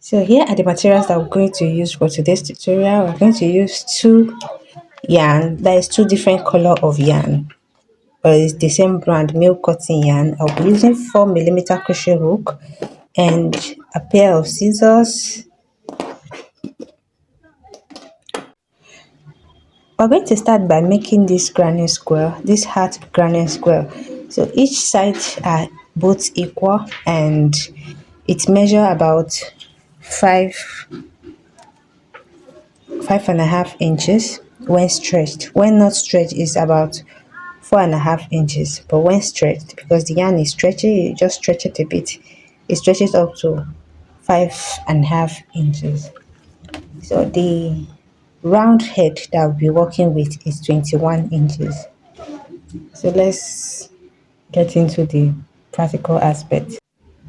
So here are the materials that we're going to use for today's tutorial. We're going to use two yarn, that is two different color of yarn, but it's the same brand, milk cotton yarn. I'll be using 4mm crochet hook and a pair of scissors. We're going to start by making this granny square, this heart granny square. So each side are both equal and it measure about 5.5 inches when stretched. When not stretched is about 4.5 inches, but when stretched, because the yarn is stretchy, you just stretch it a bit, it stretches up to 5.5 inches. So the round head that I'll be working with is 21 inches. So let's get into the practical aspect.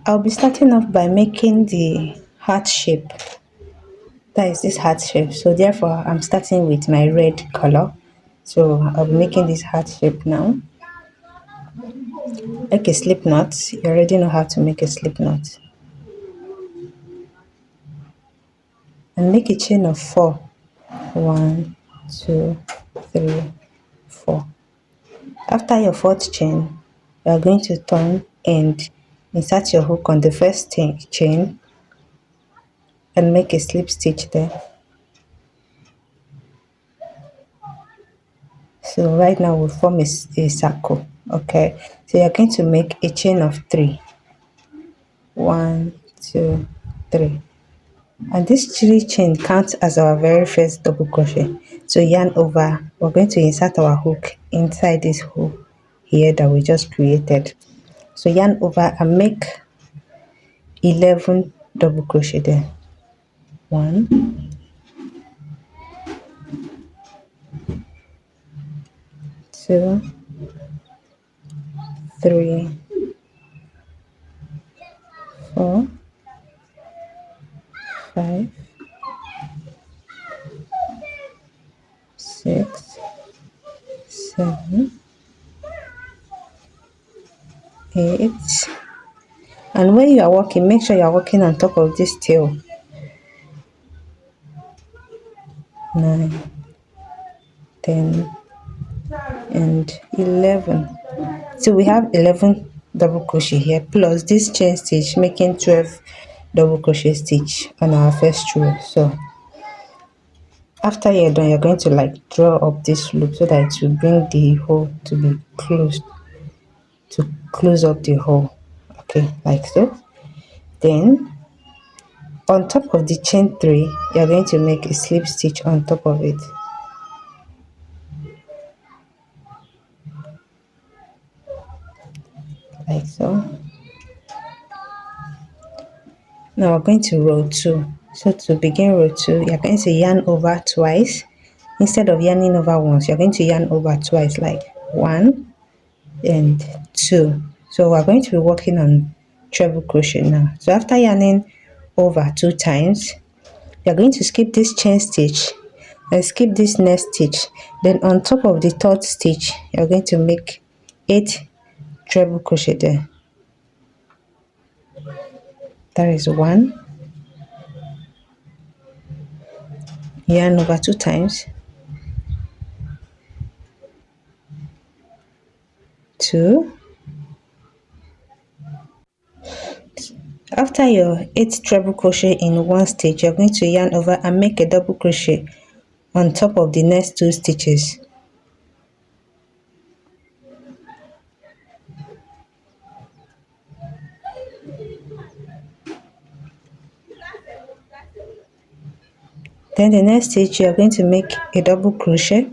I'll be starting off by making the heart shape. That is this heart shape. So therefore I'm starting with my red color. So I'll be making this heart shape now. Like a slip knot. You already know how to make a slip knot. And make a chain of 4. 1, 2, 3, 4. After your fourth chain, you are going to turn and insert your hook on the first chain and make a slip stitch there. So right now we form a circle. Okay, so you're going to make a chain of 3. 1, 2, 3. And this 3 chain counts as our very first double crochet. So yarn over, we're going to insert our hook inside this hole here that we just created. So yarn over and make 11 double crochet there. 1, 2, 3, 4, 5, 6, 7, 8. And when you are working, make sure you are working on top of this tail. 9, 10, and 11. So we have 11 double crochet here plus this chain stitch, making 12 double crochet stitch on our first row. So after you're done, you're going to like draw up this loop so that it will bring the hole to be closed, to close up the hole. Okay, like so. Then on top of the chain 3, you're going to make a slip stitch on top of it. Like so. Now we're going to row 2. So to begin row 2, you're going to yarn over twice. Instead of yarning over once, you're going to yarn over twice, like 1 and 2. So we're going to be working on treble crochet now. So after yarning over 2 times, you're going to skip this chain stitch and skip this next stitch. Then on top of the third stitch, you're going to make 8 treble crochet there. That is 1. Yarn over 2 times. 2. After your 8 treble crochet in one stitch, you're going to yarn over and make a double crochet on top of the next 2 stitches. Then the next stitch, you're going to make a double crochet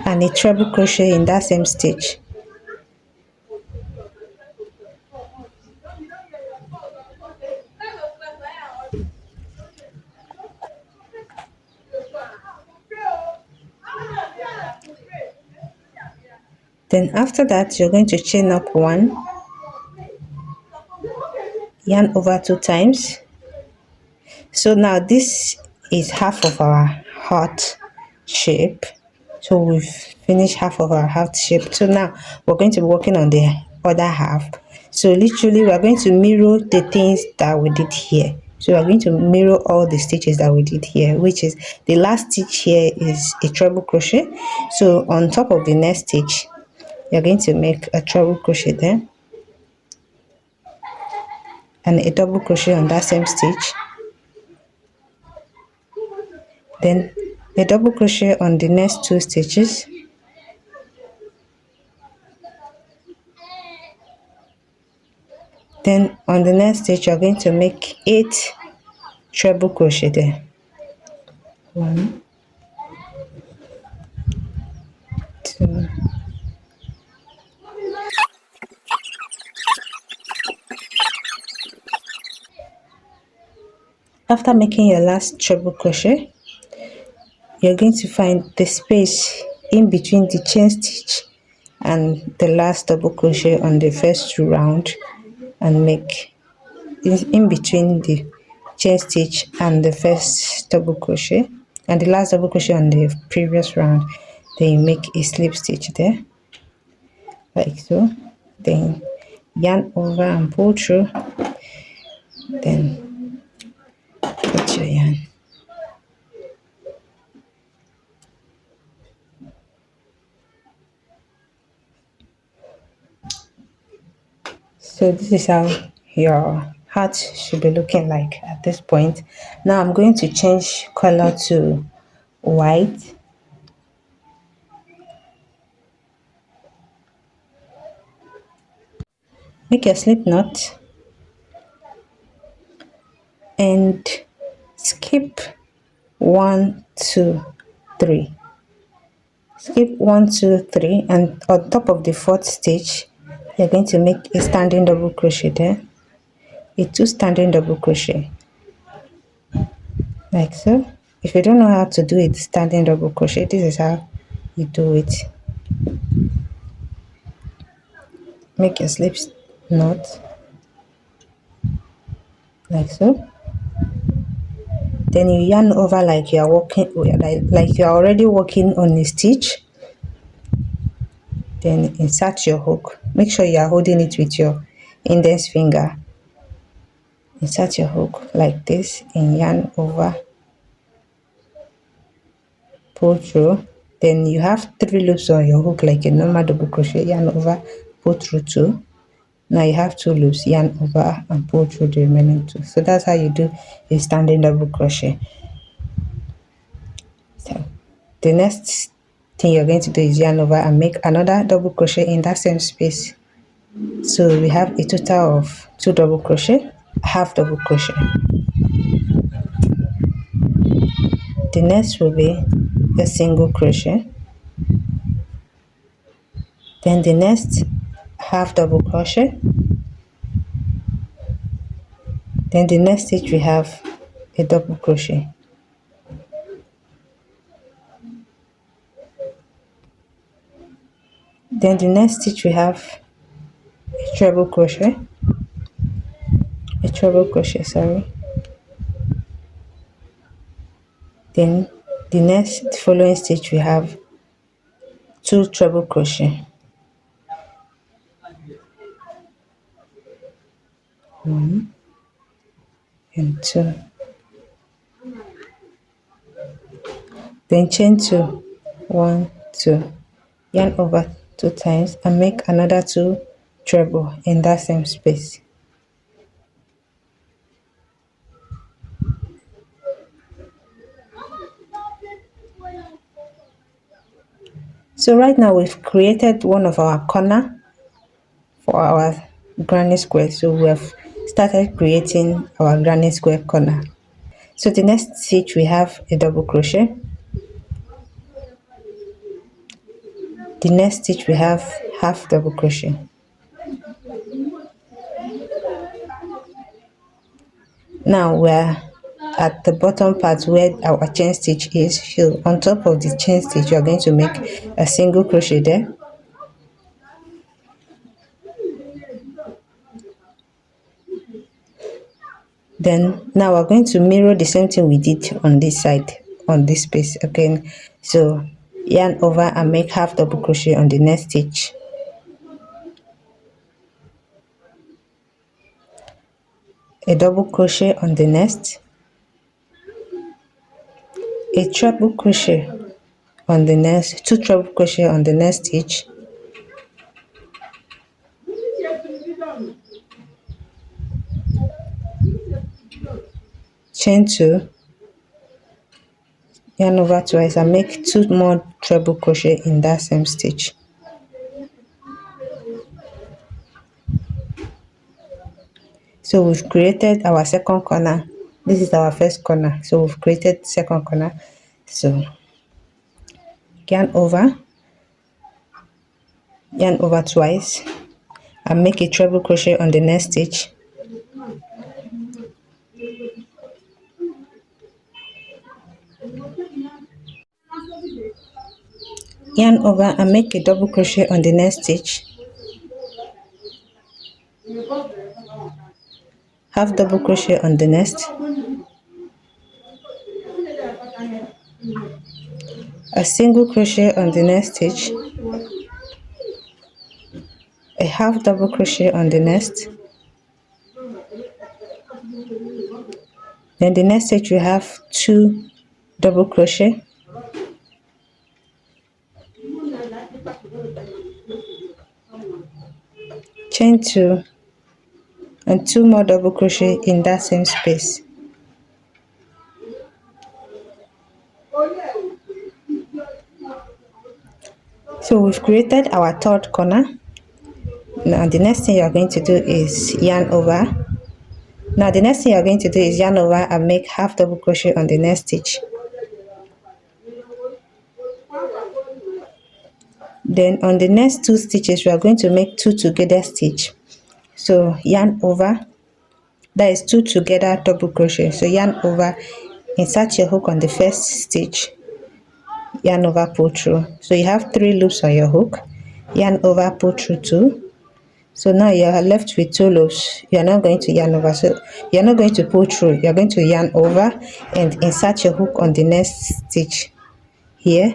and a treble crochet in that same stitch. Then after that, you're going to chain up 1, yarn over 2 times. So now this is half of our heart shape. So we've finished half of our heart shape. So now we're going to be working on the other half. So literally we are going to mirror the things that we did here. So we are going to mirror all the stitches that we did here, which is the last stitch here is a treble crochet. So on top of the next stitch you're going to make a treble crochet there and a double crochet on that same stitch, then a double crochet on the next two stitches, then on the next stitch you're going to make 8 treble crochet there. 1, 2, after making your last treble crochet you're going to find the space in between the chain stitch and the last double crochet on the first round and make in between the chain stitch and the first double crochet and the last double crochet on the previous round. Then you make a slip stitch there like so, then yarn over and pull through, then put your yarn. So this is how your hat should be looking like at this point. Now I'm going to change color to white. Make your slip knot and skip 1, 2, 3. Skip 1, 2, 3, and on top of the 4th stitch you're going to make a standing double crochet there, a 2 standing double crochet like so. If you don't know how to do it standing double crochet, this is how you do it. Make your slip knot like so, then you yarn over like you are working, like you are already working on a stitch, then insert your hook. Make sure you are holding it with your index finger. Insert your hook like this and yarn over, pull through, then you have 3 loops on your hook like a normal double crochet. Yarn over, pull through 2. Now you have 2 loops, yarn over and pull through the remaining 2. So that's how you do a standing double crochet. So the next thing you're going to do is yarn over and make another double crochet in that same space. So we have a total of 2 double crochet, half double crochet. The next will be a single crochet, then the next half double crochet, then the next stitch we have a double crochet, then the next stitch we have a treble crochet, sorry, then the next following stitch we have 2 treble crochet, 1 and 2, then chain 2, 1, 2, yarn over 2 times and make another 2 treble in that same space. So right now we've created one of our corner for our granny square. So we have started creating our granny square corner. So the next stitch we have a double crochet. The next stitch we have half double crochet. Now we're at the bottom part where our chain stitch is. So on top of the chain stitch you are going to make a single crochet there, then now we're going to mirror the same thing we did on this side, on this space again. So yarn over and make half double crochet on the next stitch, a double crochet on the next, a treble crochet on the next, two treble crochet on the next stitch, chain 2, yarn over twice and make 2 more treble crochet in that same stitch. So we've created our second corner. This is our first corner, so we've created second corner. So yarn over twice and make a treble crochet on the next stitch, yarn over and make a double crochet on the next stitch, half double crochet on the next, a single crochet on the next stitch, a half double crochet on the next, then the next stitch you have 2 double crochet, chain 2 and 2 more double crochet in that same space. So we've created our third corner. Now the next thing you are going to do is yarn over. Now the next thing you are going to do is yarn over and make half double crochet on the next stitch. Then on the next 2 stitches we are going to make 2 together stitch. So yarn over, that is 2 together double crochet. So yarn over, insert your hook on the first stitch, yarn over, pull through. So you have 3 loops on your hook, yarn over, pull through 2. So now you are left with 2 loops. You are not going to yarn over, so you are not going to pull through, you are going to yarn over and insert your hook on the next stitch here,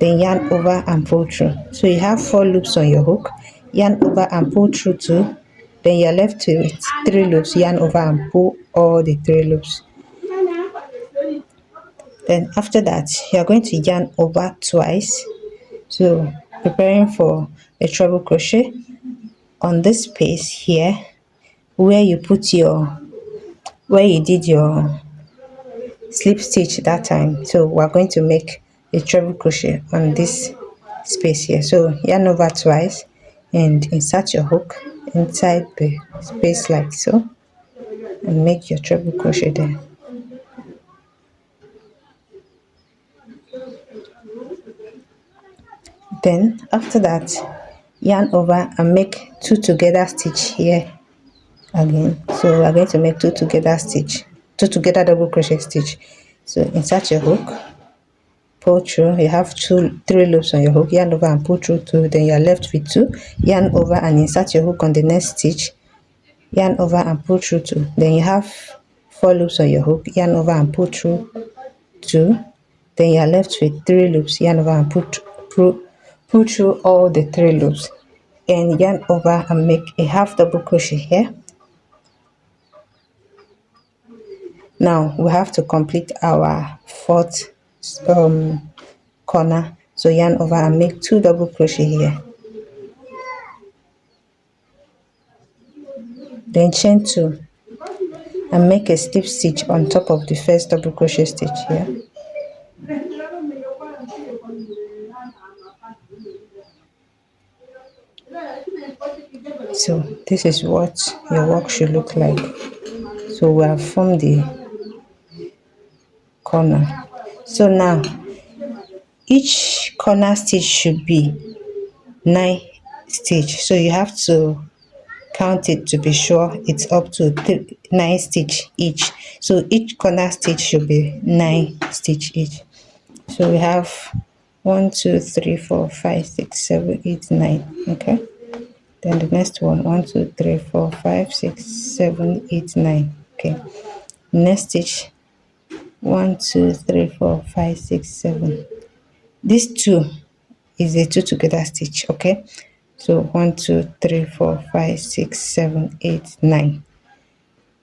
then yarn over and pull through. So you have 4 loops on your hook, yarn over and pull through 2, then you are left with 3 loops, yarn over and pull all the 3 loops. Then after that you are going to yarn over twice, so preparing for a treble crochet on this space here where you did your slip stitch that time. So we're going to make a treble crochet on this space here. So yarn over twice and insert your hook inside the space like so and make your treble crochet there. Then after that yarn over and make 2 together stitch here again. So we're going to make 2 together double crochet stitch. So insert your hook, pull through. You have 3 loops on your hook, yarn over and pull through 2, then you're left with 2, yarn over and insert your hook on the next stitch, yarn over and pull through 2, then you have 4 loops on your hook, yarn over and pull through 2, then you're left with 3 loops, yarn over and pull through all the 3 loops and yarn over and make a half double crochet here. Now we have to complete our fourth corner, so yarn over and make 2 double crochet here, then chain 2 and make a slip stitch on top of the first double crochet stitch here. So this is what your work should look like. So we have formed the corner. So now each corner stitch should be 9 stitch, so you have to count it to be sure it's up to 9 stitch each. So each corner stitch should be 9 stitch each. So we have 1 2 3 4 5 6 7 8 9. Okay, then the next one 1 2 3 4 5 6 7 8 9. Okay, next stitch 1 2 3 4 5 6 7. This 2 is a 2 together stitch. Okay, so 1 2 3 4 5 6 7 8 9.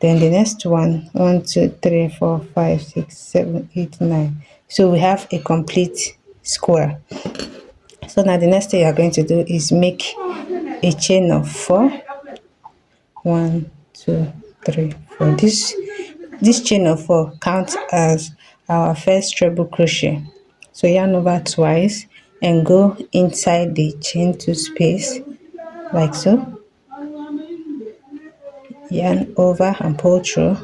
Then the next one, 1 2 3 4 5 6 7 8 9. So we have a complete square. So now the next thing you are going to do is make a chain of 4. 1 2 3 4. This chain of 4 counts as our first treble crochet. So yarn over twice and go inside the chain 2 space like so. Yarn over and pull through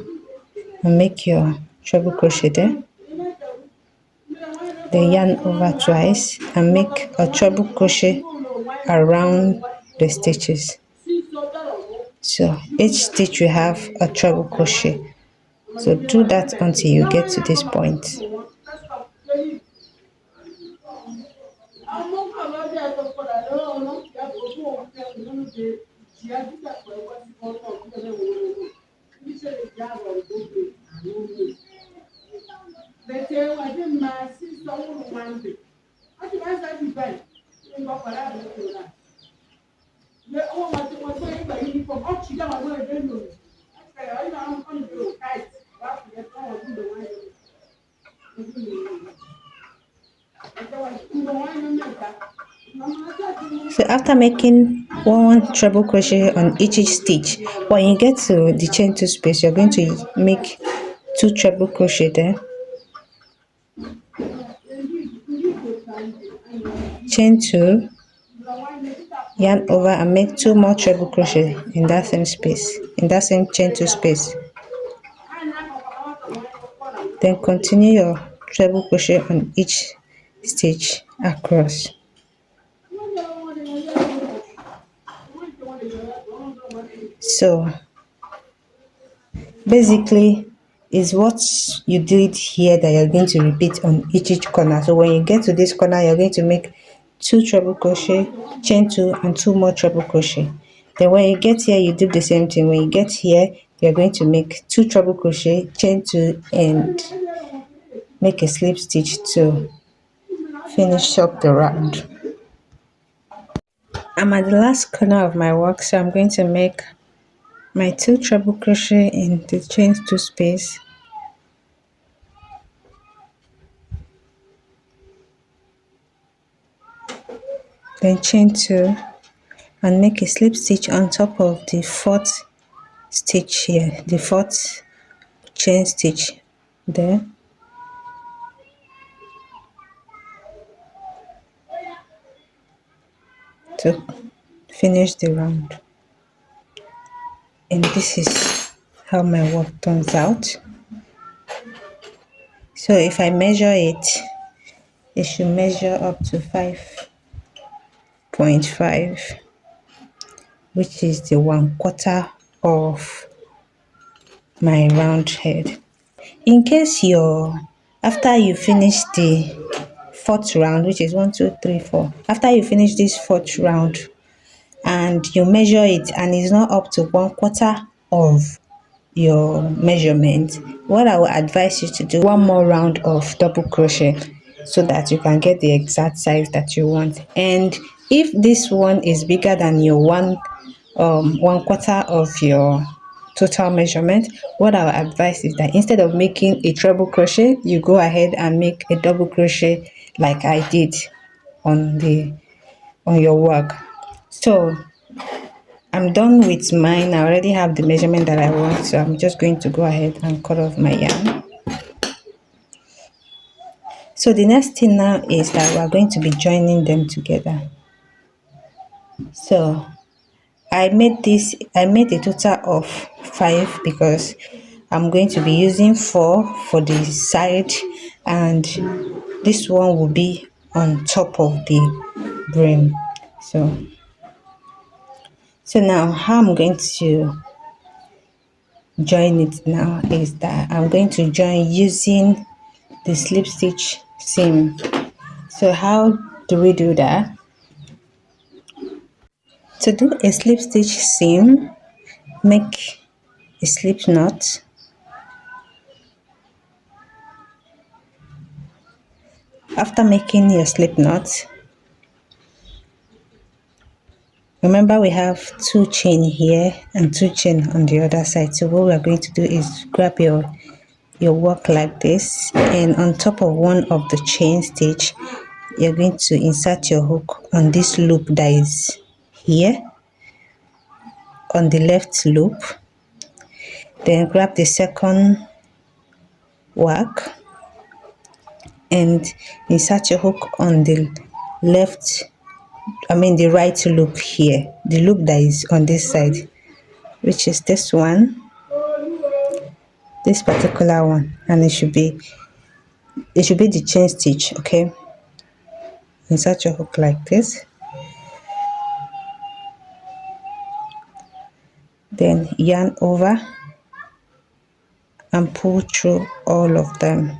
and make your treble crochet there. Then yarn over twice and make a treble crochet around the stitches. So each stitch will have a treble crochet. So do that until you get to this point. So after making one treble crochet on each stitch, when you get to the chain 2 space, you're going to make 2 treble crochet there, chain 2, yarn over and make 2 more treble crochet in that same space, in that same chain 2 space. Then continue your treble crochet on each stitch across. So basically is what you did here that you're going to repeat on each corner. So when you get to this corner, you're going to make 2 treble crochet, chain 2 and 2 more treble crochet. Then when you get here, you do the same thing. When you get here, you're going to make 2 treble crochet, chain 2 and make a slip stitch to finish up the round. I'm at the last corner of my work, so I'm going to make my 2 treble crochet in the chain 2 space, then chain 2 and make a slip stitch on top of the 4th stitch here, the 4th chain stitch there, to finish the round. And this is how my work turns out. So if I measure it, it should measure up to 5.5, which is the 1/4 of my round head. In case after you finish the 4th round, which is 1 2 3 4, after you finish this 4th round and you measure it and it's not up to 1/4 of your measurement, what I would advise you to do, one more round of double crochet so that you can get the exact size that you want. And if this one is bigger than your 1/4 of your total measurement, what I would advise is that instead of making a treble crochet, you go ahead and make a double crochet like I did on your work. So I'm done with mine. I already have the measurement that I want, so I'm just going to go ahead and cut off my yarn. So the next thing now is that we're going to be joining them together. So I made a total of 5 because I'm going to be using 4 for the side and this one will be on top of the brim. So now how I'm going to join it now is that I'm going to join using the slip stitch seam. So how do we do that? To do a slip stitch seam, make a slip knot. After making your slip knot, Remember, we have two chain here and two chain on the other side. So what we are going to do is grab your work like this, and on top of one of the chain stitch, you're going to insert your hook on this loop that is here on the left loop. Then grab the second work and insert your hook on the left, the right loop here, the loop that is on this side, which is this one, this particular one, and it should be the chain stitch. Okay, insert your hook like this, then yarn over and pull through all of them.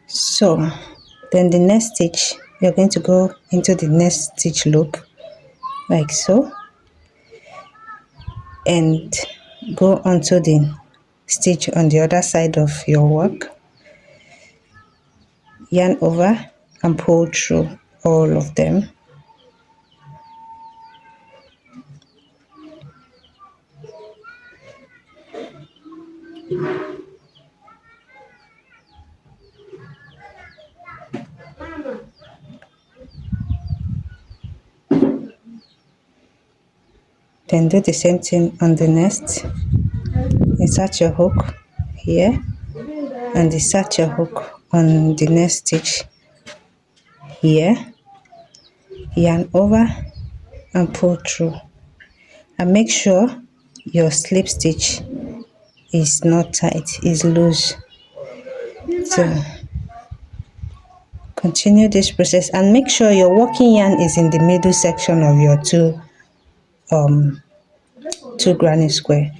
So then the next stitch, you're going to go into the next stitch loop like so, and go onto the stitch on the other side of your work, yarn over and pull through all of them. Then do the same thing on the next. Insert your hook here and insert your hook on the next stitch here, yarn over and pull through, and make sure your slip stitch is not tight, is loose. So continue this process and make sure your working yarn is in the middle section of your two granny square.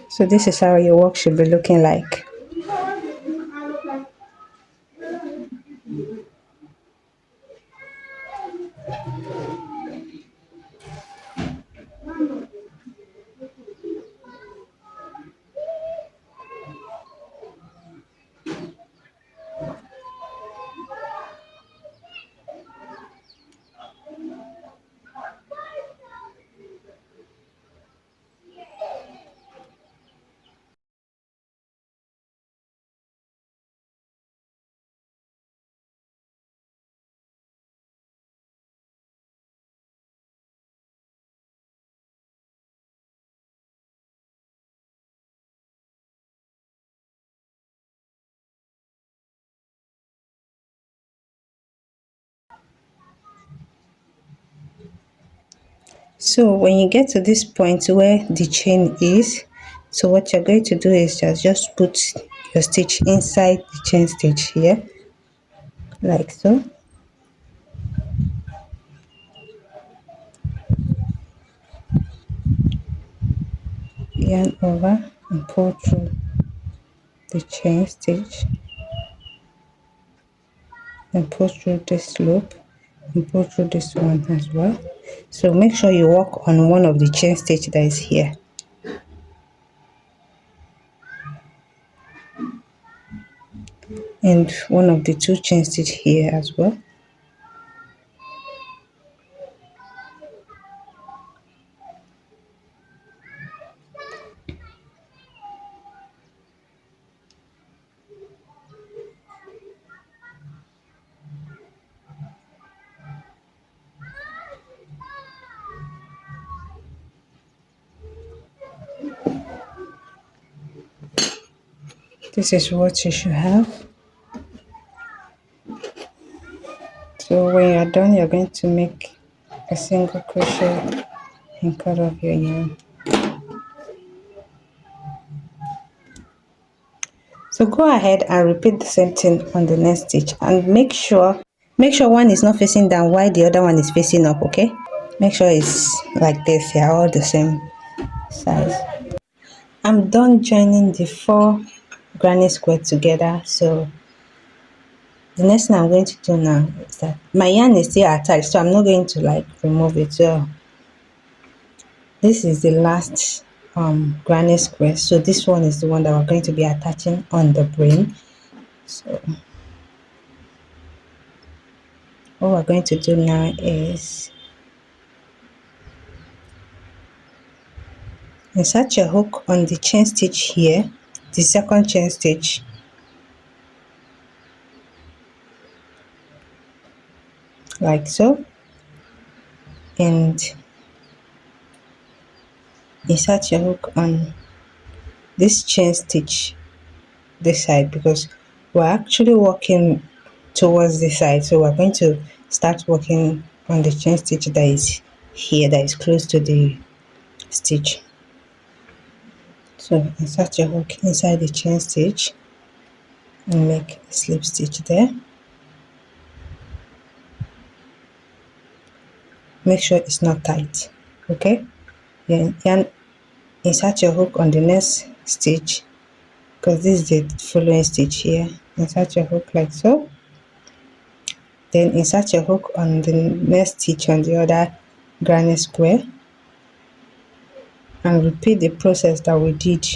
So this is how your work should be looking like. So when you get to this point where the chain is, so what you're going to do is just put your stitch inside the chain stitch here like so, yarn over and pull through the chain stitch, and pull through this loop and pull through this one as well. So make sure you work on one of the chain stitch that is here, and one of the two chain stitch here as well. This is what you should have. So when you're done, you're going to make a single crochet and cut off your yarn. So go ahead and repeat the same thing on the next stitch, and make sure one is not facing down while the other one is facing up. Okay, make sure it's like this. They are all the same size. I'm done joining the 4 granny square together. So the next thing I'm going to do now is that my yarn is still attached, so I'm not going to like remove it. So this is the last granny square, so this one is the one that we're going to be attaching on the brim. So what we're going to do now is insert your hook on the chain stitch here, the second chain stitch, like so, and insert your hook on this chain stitch this side, because we're actually working towards this side, so we're going to start working on the chain stitch that is here, that is close to the stitch. So insert your hook inside the chain stitch and make a slip stitch there. Make sure it's not tight. Okay, then insert your hook on the next stitch, because this is the following stitch here. Insert your hook like so, then insert your hook on the next stitch on the other granny square, and repeat the process that we did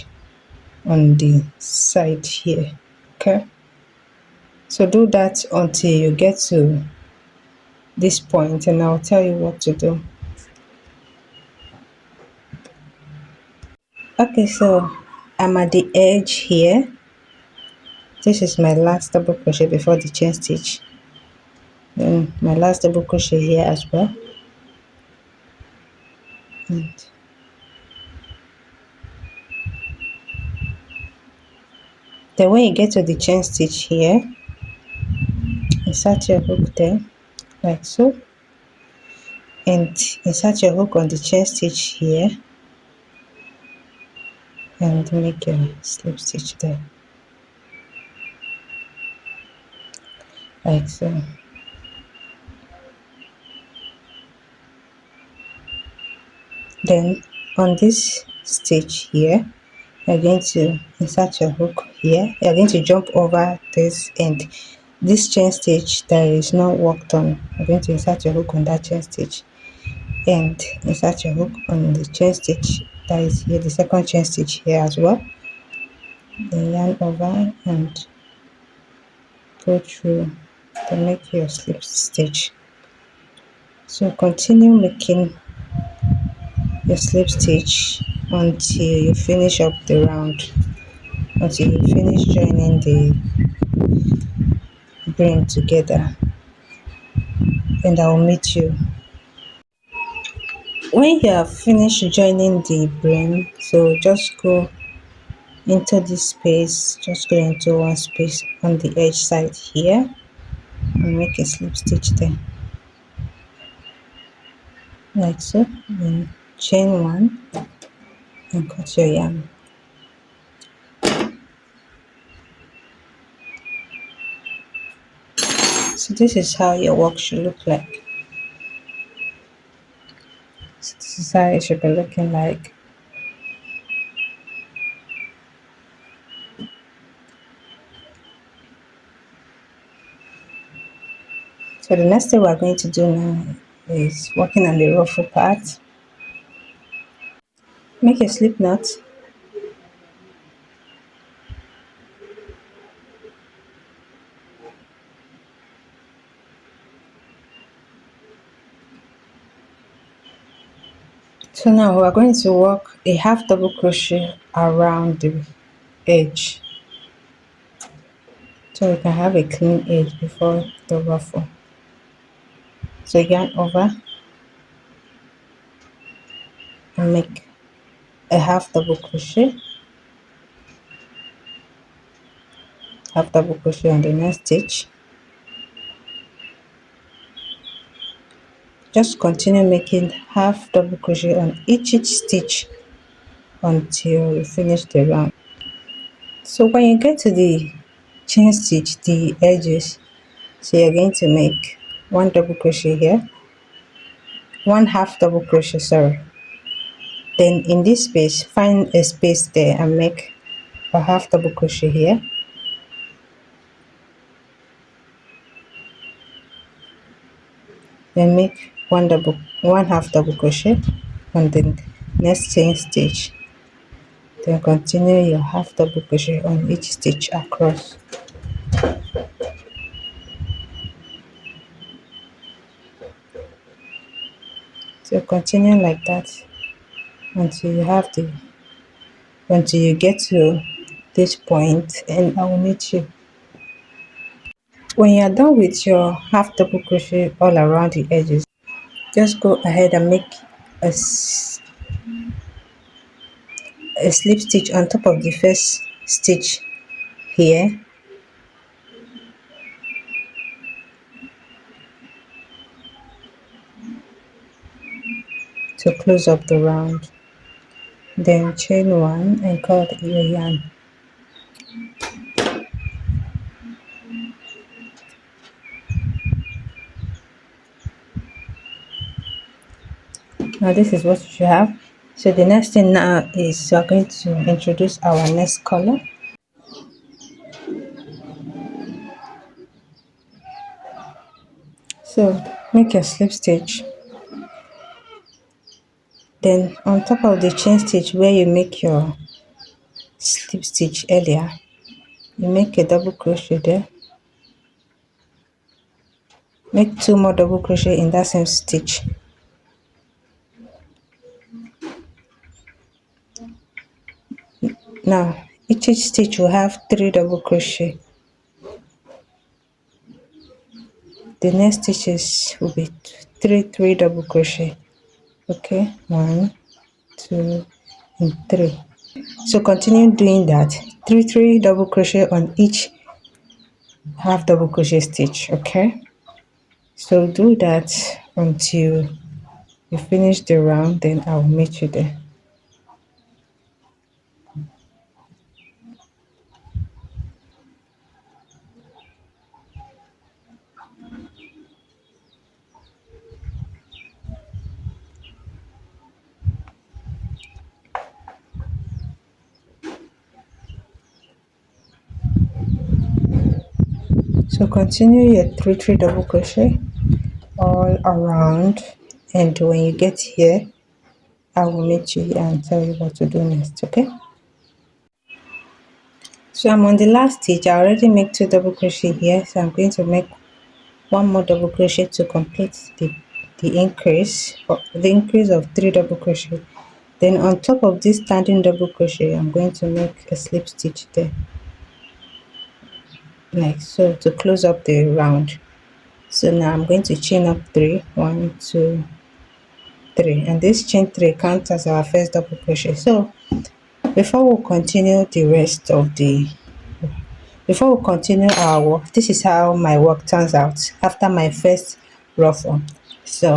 on the side here. Okay, so do that until you get to this point, and I'll tell you what to do. Okay, so I'm at the edge here. This is my last double crochet before the chain stitch, then my last double crochet here as well, and then when you get to the chain stitch here, insert your hook there like so, and insert your hook on the chain stitch here and make a slip stitch there like so. Then on this stitch here, you're going to insert your hook here. You're going to jump over this, and this chain stitch that is not worked on, you're going to insert your hook on that chain stitch and insert your hook on the chain stitch that is here, the second chain stitch here as well. Then yarn over and go through to make your slip stitch. So continue making your slip stitch until you finish up the round, until you finish joining the brim together, and I will meet you when you have finished joining the brim. So just go into this space, just go into one space on the edge side here and make a slip stitch there like so, then chain one and cut your yarn. So this is how your work should look like. So this is how it should be looking like. So the next thing we're going to do now is working on the ruffle part. Make a slip knot. So now we're going to work a half double crochet around the edge, so we can have a clean edge before the ruffle. So yarn over and make a half double crochet, half double crochet on the next stitch. Just continue making half double crochet on each stitch until you finish the round. So when you get to the chain stitch, the edges, so you're going to make one double crochet here, one half double crochet, sorry. Then in this space, find a space there and make a half double crochet here. Then make one half double crochet on the next chain stitch. Then continue your half double crochet on each stitch across. So continue like that until you get to this point, and I will meet you. When you are done with your half double crochet all around the edges, just go ahead and make a, a slip stitch on top of the first stitch here to close up the round. Then chain one and cut your yarn. Now this is what you should have. So the next thing now is we're going to introduce our next color. So make your slip stitch, then on top of the chain stitch where you make your slip stitch earlier, you make a double crochet there, make two more double crochet in that same stitch. Now each stitch will have three double crochet. The next stitches will be three double crochet. Okay, one, two, and three. So continue doing that, three double crochet on each half double crochet stitch. Okay, so do that until you finish the round, then I'll meet you there. So continue your three double crochet all around, and when you get here, I will meet you here and tell you what to do next. Okay, so I'm on the last stitch. I already make two double crochet here, so I'm going to make one more double crochet to complete the increase of three double crochet. Then on top of this standing double crochet, I'm going to make a slip stitch there, like so, to close up the round. So now I'm going to chain up three, one, two, three, and this chain three counts as our first double crochet. So before we continue the rest of the before we continue our work, this is how my work turns out after my first ruffle. So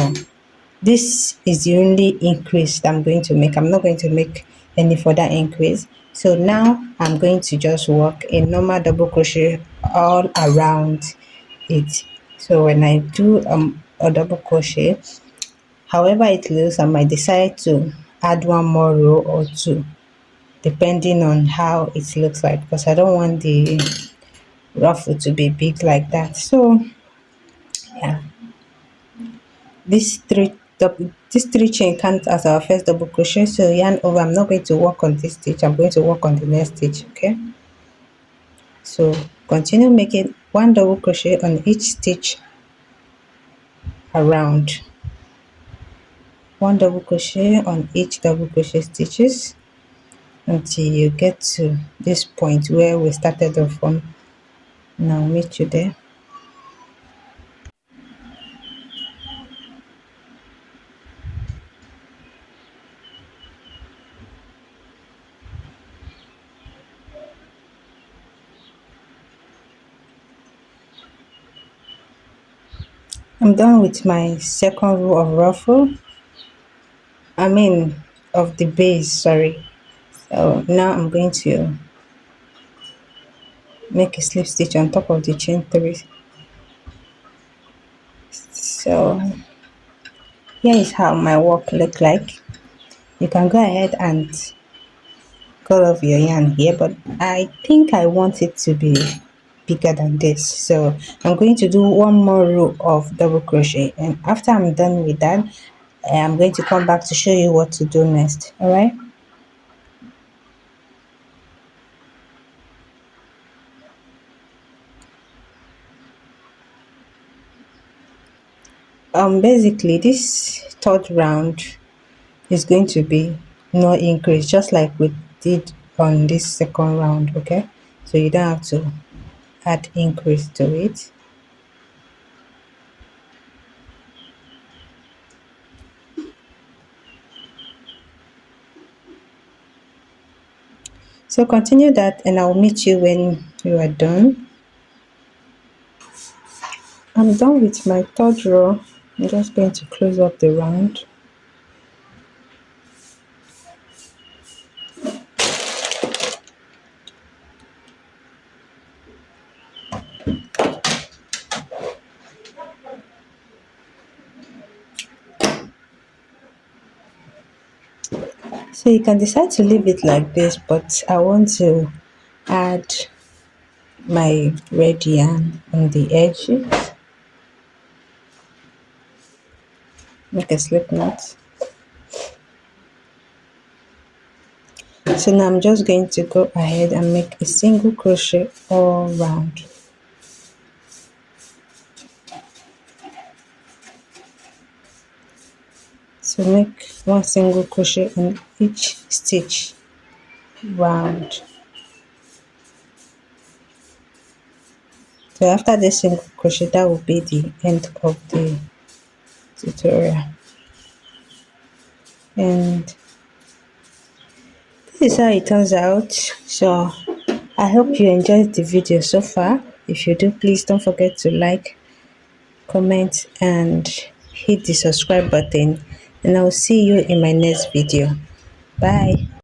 this is the only increase that I'm going to make. I'm not going to make any further increase. So now I'm going to just work a normal double crochet all around it. So when I do a double crochet, however it looks, I might decide to add one more row or two depending on how it looks like, because I don't want the ruffle to be big like that. So yeah, this three chain counts as our first double crochet. So yarn over, I'm not going to work on this stitch, I'm going to work on the next stitch. Okay, so continue making one double crochet on each stitch around, one double crochet on each double crochet stitches until you get to this point where we started off from. Now meet you there. I'm done with my second row of ruffle. I mean of the base, sorry. So now I'm going to make a slip stitch on top of the chain 3. So here is how my work look like. You can go ahead and cut off your yarn here, but I think I want it to be bigger than this, so I'm going to do one more row of double crochet, and after I'm done with that, I'm going to come back to show you what to do next. All right. Basically this third round is going to be no increase, just like we did on this second round. Okay, so you don't have to add increase to it. So continue that and I'll meet you when you are done. I'm done with my third row. I'm just going to close up the round. So you can decide to leave it like this, but I want to add my red yarn on the edges, make a slip knot. So now I'm just going to go ahead and make a single crochet all round. So make one single crochet in each stitch round. So after this single crochet, that will be the end of the tutorial. And this is how it turns out. So I hope you enjoyed the video so far. If you do, please don't forget to like, comment, and hit the subscribe button. And I'll see you in my next video. Bye.